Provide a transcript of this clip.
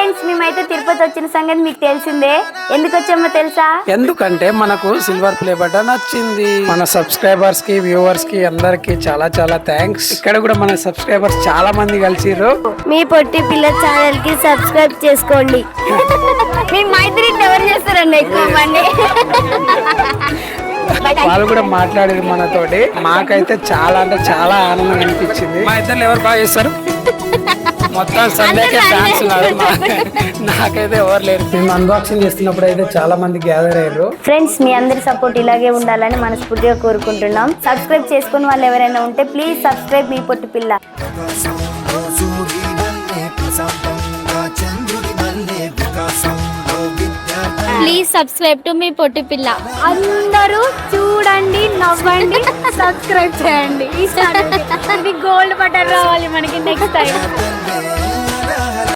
Friends, మేమైతే తిరుపతి వచ్చిన సంగతి మీకు తెలిసిందే. ఎందుకు వచ్చామో తెలుసా? ఎందుకంటే మనకు సిల్వర్ ప్లే బటన్ వచ్చింది. మన సబ్స్క్రైబర్స్ కి, వ్యూవర్స్ కి అందరికి చాలా చాలా థ్యాంక్స్. ఇక్కడ కూడా మన సబ్స్క్రైబర్స్ చాలా మంది కలిసిర్రు. మీ పొట్టి పిల్ల ఛానల్ కి సబ్స్క్రైబ్ చేసుకోండి. మీ మైత్రి ఎవరు చేస్తారండి ఎక్కువ మంది? వాళ్ళు కూడా మాట్లాడారు మనతోటి. మాకైతే చాలా అంటే చాలా ఆనందం అనిపించింది. మా ఇద్దరు ఎవరు బాగా చేస్తారు మొత్తం సందేకే డాన్స్ నాకైతే ఎవరు లేరు. మేము అన్బాక్సింగ్ చేస్తున్నప్పుడు అయితే చాలా మంది గ్యాదర్ అయ్యారు. ఫ్రెండ్స్, మీ అందరి సపోర్ట్ ఇలాగే ఉండాలని మనస్ఫూర్తిగా కోరుకుంటున్నాం. సబ్స్క్రైబ్ చేసుకుని వాళ్ళు ఎవరైనా ఉంటే ప్లీజ్ సబ్స్క్రైబ్ మీ పొట్టి పిల్ల. ప్లీజ్ సబ్స్క్రైబ్ టు మీ పొట్టి పిల్ల. అందరూ చూడండి, నవ్వండి, సబ్స్క్రైబ్ చేయండి. ఈ గోల్డ్ బటన్ రావాలి మనకి నెక్స్ట్ టైం.